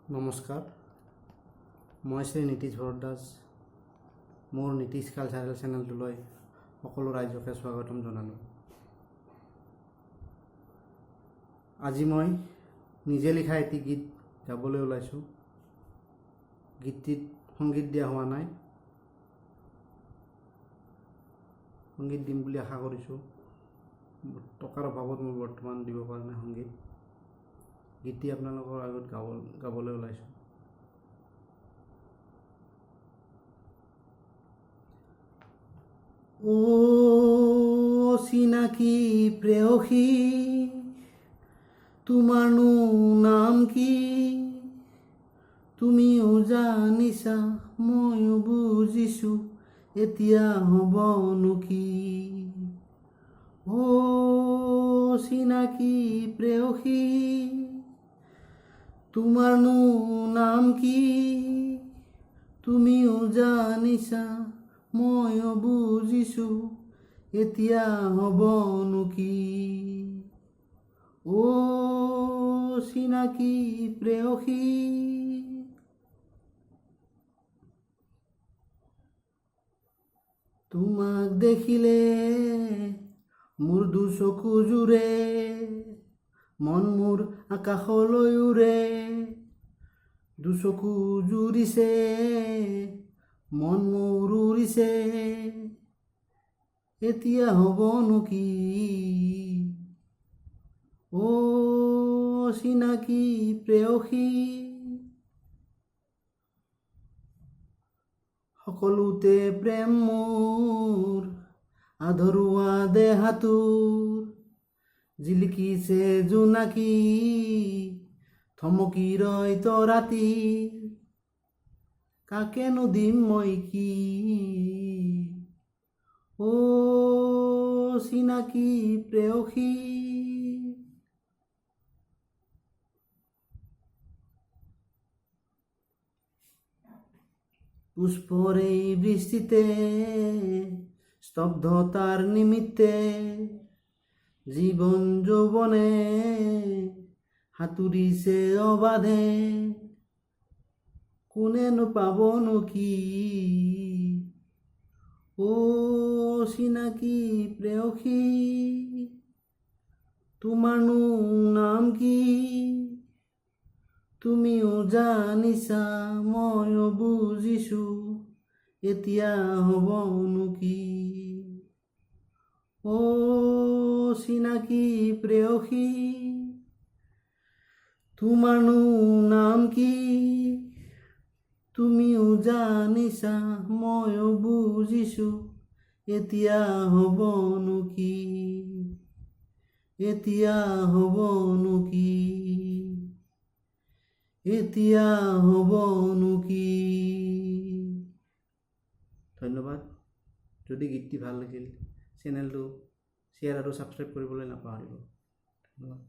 নমস্কাৰ, মই শ্ৰী নীতিশ ভৰদ্বাজ। মোৰ নীতিশ কালচাৰেল চেনেলটোলৈ সকলো ৰাইজকে স্বাগতম জনালোঁ। আজি মই নিজে লিখা এটি গীত গাবলৈ ওলাইছোঁ। গীতটিত সংগীত দিয়া হোৱা নাই। সংগীত দিম বুলি আশা কৰিছোঁ। টকাৰ অভাৱত মই বৰ্তমান দিব পৰা নাই সংগীত। গীতটি আপোনালোকৰ আগত গাবলৈ ওলাইছোঁ। চিনাকি প্ৰেয়সী, তোমাৰনো নাম কি? তুমিও জানিছা, ময়ো বুজিছোঁ, এতিয়া হ'বনো কি? চিনাকি প্ৰেয়সী, তোমাৰনো নাম কি? তুমিও জানিছা, ময়ো বুজিছোঁ, এতিয়া হ'বনো কি? চিনাকি প্ৰেয়সী। তোমাক দেখিলে মোৰ দুচকু জোৰে, মন মোৰ আকাশলৈ উৰে। দুচকু জুৰিছে, মন মোৰ উৰিছে, এতিয়া হ'বনো কি? চিনাকি প্ৰেয়সী। সকলোতে প্ৰেম মোৰ, আধৰুৱা দেহাটোৰ, জিলিকিছে জোনাকী, থমকি ৰয় তৰাতি, কাকেনো দিম মই কি? চিনাকি প্ৰেয়সী। পুষ্পৰ এই বৃষ্টিতে, স্তব্ধতাৰ নিমিত্তে, জীৱন যৌৱনে সাঁতুৰিছে অবাধে, কোনেনো পাবনো কি? চিনাকি প্ৰেয়সী, তোমাৰনো নাম কি? তুমিও জানিছা, ময়ো বুজিছোঁ, এতিয়া হ'বনো কি? চিনাকি প্ৰেয়সী, তোমাৰনো নাম কি? তুমিও জানিছা, ময়ো বুজিছোঁ, এতিয়া হ'বনো কি? এতিয়া হ'বনো কি? এতিয়া হ'বনো কি? ধন্যবাদ। যদি গীতটি ভাল লাগিল, চেনেলটো শ্বেয়াৰ আৰু ছাবস্ক্ৰাইব কৰিবলৈ নাপাহৰিব। ধন্যবাদ।